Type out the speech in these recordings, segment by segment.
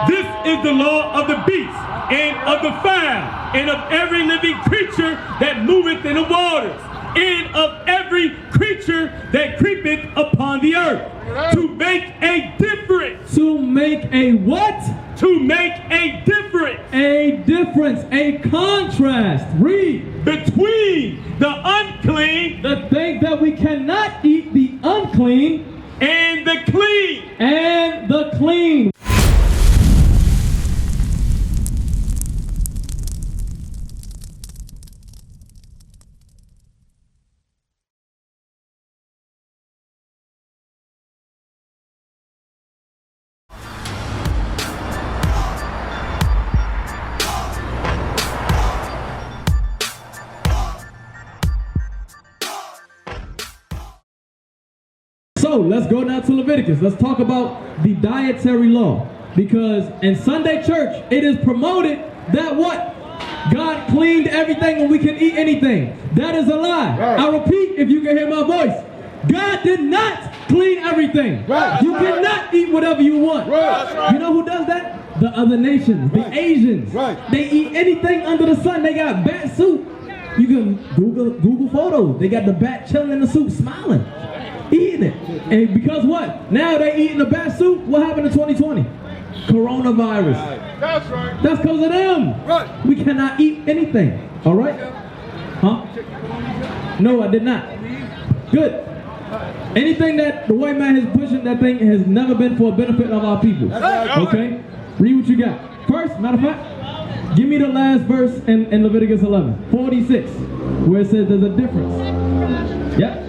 This is the law of the beast, and of the fowl, and of every living creature that moveth in the waters, and of every creature that creepeth upon the earth, to make a difference. To make a what? To make a difference. A difference, a contrast. Read. Between the unclean, The things that we cannot eat, the unclean, and the clean. and the clean. So let's go now to Leviticus. Let's talk about the dietary law. Because in Sunday church, it is promoted that what? God cleaned everything and we can eat anything. That is a lie. Right. I repeat, if you can hear my voice, God did not clean everything. Right. You cannot eat whatever you want. Right. You know who does that? The other nations, the Right. Asians. Right. They eat anything under the sun. They got bat soup. You can Google photos. They got the bat chilling in the soup, smiling, eating it. And because what? Now they eating the bat soup. What happened in 2020? Coronavirus. That's right. That's because of them. Right. We cannot eat anything. All right? Huh? No, I did not. Good. Anything that the white man is pushing, that thing has never been for a benefit of our people. That's right. Okay? Read what you got. First, matter of fact, give me the last verse in Leviticus 11, 46, where it says there's a difference. Yep.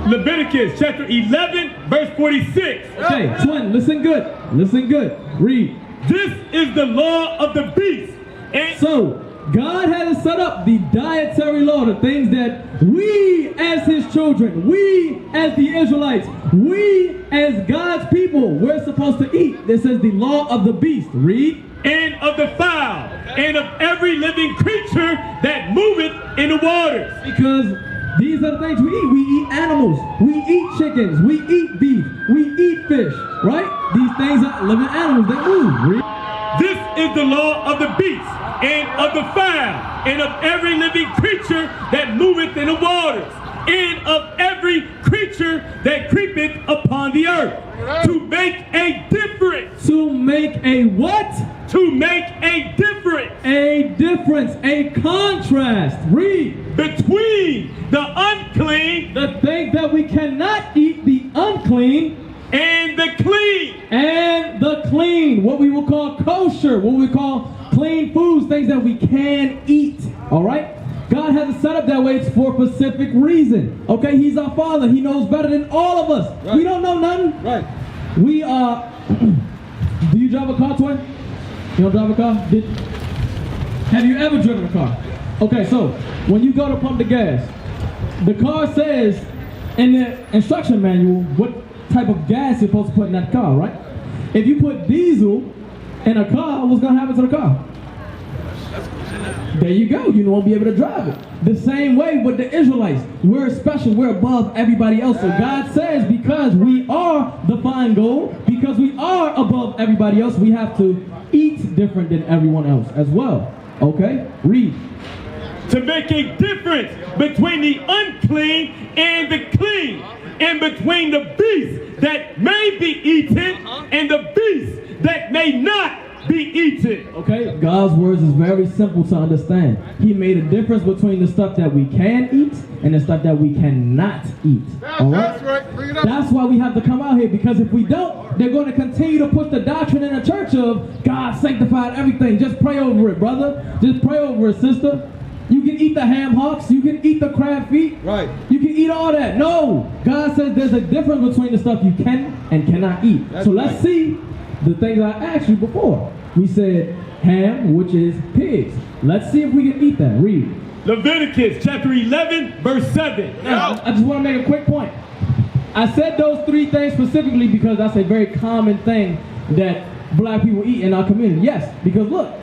Leviticus chapter 11, verse 46. Okay, twin, listen good. Listen good. Read. This is the law of the beast. And So, God has set up the dietary law, the things that we as his children, we as the Israelites, we as God's people, we're supposed to eat. This is the law of the beast. Read. and of the fowl, and of every living creature that moveth in the waters. Because these are the things we eat. We eat animals. We eat chickens. We eat beef. We eat fish. Right? These things are living animals. They move. Read. This is the law of the beast, and of the fowl, and of every living creature that moveth in the waters, and of every creature that creepeth upon the earth, to make a difference. To make a what? To make a difference. A difference. A contrast. Read. Between the unclean The things that we cannot eat, the unclean, and the clean. and the clean, what we will call kosher, what we call clean foods, things that we can eat. All right? God has it set up that way. It's for a specific reason. Okay? He's our Father. He knows better than all of us. Right. We don't know nothing. Right. We are. Do you drive a car, twin? You don't drive a car? Have you ever driven a car? Okay, so when you go to pump the gas, the car says in the instruction manual what type of gas you're supposed to put in that car, right? If you put diesel in a car, what's gonna happen to the car? There you go, you won't be able to drive it. The same way with the Israelites. We're special, we're above everybody else. So God says because we are the fine gold, because we are above everybody else, we have to eat different than everyone else as well. Okay? Read. To make a difference between the unclean and the clean, and between the beast that may be eaten and the beast that may not be eaten. Okay? God's words is very simple to understand. He made a difference between the stuff that we can eat and the stuff that we cannot eat. All right? That's right. Bring it up. That's why we have to come out here, because if we don't, they're going to continue to push the doctrine in the church of God sanctified everything. Just pray over it, brother. Just pray over it, sister. You can eat the ham hocks. You can eat the crab feet. Right. You can eat all that. No. God says there's a difference between the stuff you can and cannot eat. That's so let's right. see the things I asked you before. We said ham, which is pigs. Let's see if we can eat that. Read. Leviticus chapter 11, verse 7. Now, I just want to make a quick point. I said those three things specifically because that's a very common thing that black people eat in our community. Yes, because look,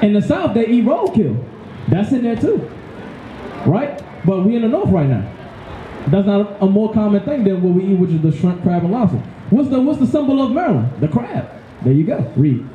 in the South they eat roadkill. That's in there too, right? But we in the North right now. That's not a more common thing than what we eat, which is the shrimp, crab, and lobster. What's the symbol of Maryland? The crab. There you go. Read.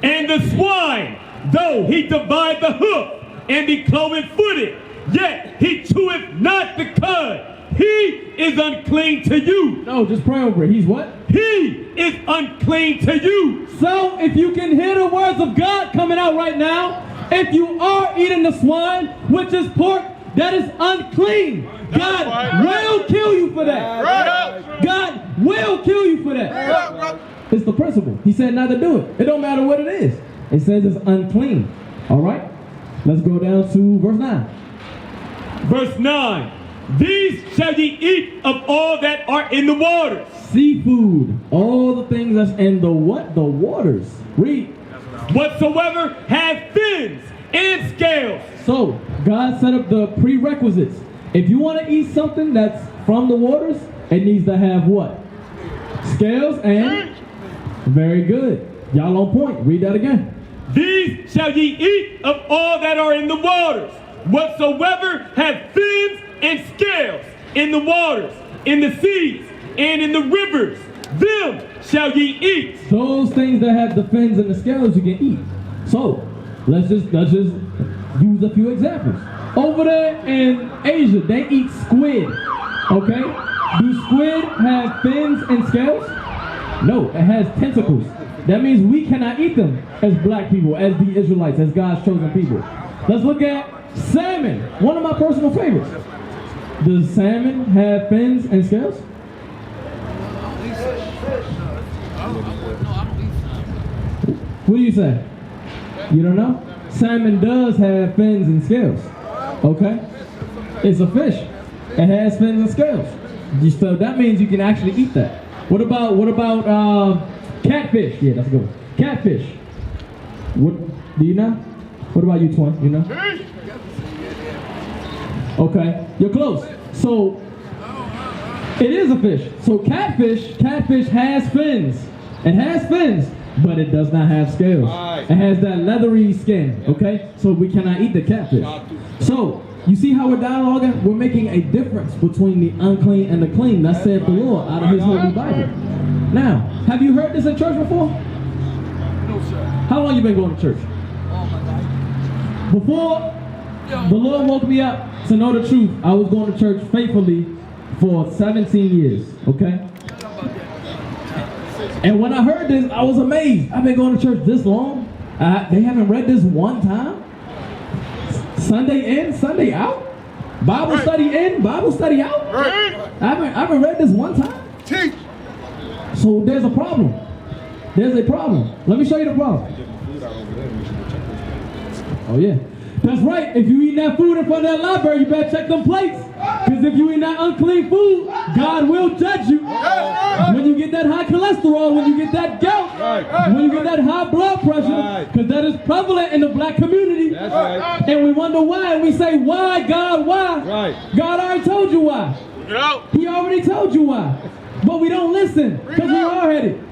And the swine, though he divide the hoof, and be cloven-footed, yet he cheweth not the cud. He is unclean to you. No, just pray over it. He's what? He is unclean to you. So if you can hear the words of God coming out right now, if you are eating the swine, which is pork, that is unclean. God will kill you for that. God will kill you for that. It's the principle. He said not to do it. It don't matter what it is. It says it's unclean. All right? Let's go down to verse 9. Verse 9. These shall ye eat of all that are in the waters. Seafood. All the things that's in the what? The waters. Read. Whatsoever have fins and scales. So, God set up the prerequisites. If you want to eat something that's from the waters, it needs to have what? Scales and... Very good. Y'all on point. Read that again. These shall ye eat of all that are in the waters. Whatsoever have fins and scales in the waters, in the seas, and in the rivers, them shall ye eat. Those things that have the fins and the scales you can eat. So, let's just use a few examples. Over there in Asia, they eat squid. Okay? Do squid have fins and scales? No, it has tentacles. That means we cannot eat them as black people, as the Israelites, as God's chosen people. Let's look at salmon, one of my personal favorites. Does salmon have fins and scales? What do you say? You don't know? Salmon does have fins and scales. Okay? It's a fish. It has fins and scales. So that means you can actually eat that. What about catfish? Yeah, that's a good one. Catfish. What do you know? What about you, Twan? You know? Okay, you're close. So it is a fish. So catfish has fins. It has fins, but it does not have scales. It has that leathery skin. Okay, so we cannot eat the catfish. So you see how we're dialoguing? We're making a difference between the unclean and the clean. That said the Lord out of His Holy Bible. Now, have you heard this in church before? No, sir. How long you been going to church? All my life. Before the Lord woke me up to know the truth, I was going to church faithfully for 17 years, okay? And when I heard this, I was amazed. I've been going to church this long. They haven't read this one time? Sunday in, Sunday out? Bible study in, Bible study out? I haven't read this one time? Teach. So there's a problem. There's a problem. Let me show you the problem. Oh yeah. That's right. If you eat that food in front of that library, you better check them plates. Because if you eat that unclean food, God will judge you. When you get that high cholesterol, when you get that gout, when you get that high blood pressure, because that is prevalent in the black community. That's right. And we wonder why. And we say, why, God, why? Right. God already told you why. He already told you why. But we don't listen because we are headed.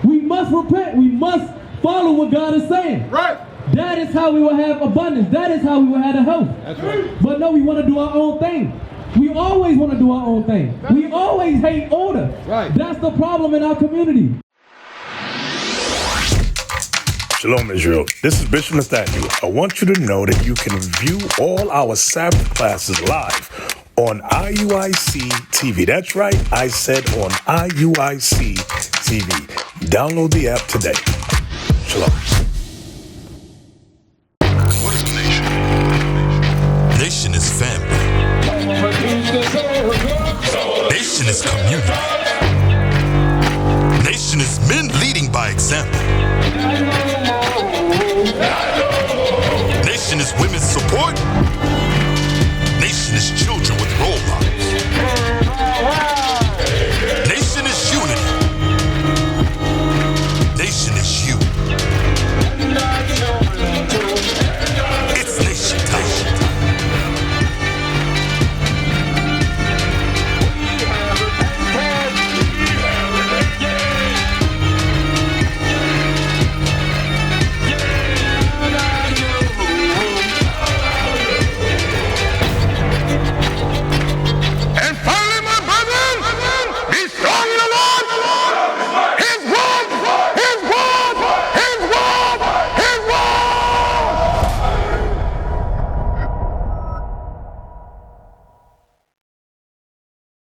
We must repent. We must follow what God is saying. Right. That is how we will have abundance. That is how we will have the health. That's right. But no, we want to do our own thing. We always want to do our own thing. We always hate order. Right. That's the problem in our community. Shalom, Israel. This is Bishop Nathaniel. I want you to know that you can view all our Sabbath classes live on IUIC TV. That's right, I said on IUIC TV. Download the app today. Shalom. What is nation? Nation is family. Nation is community. Nation is men leading by example. Nation is women's support. Nation is children with role models. Nation is unity. Nation is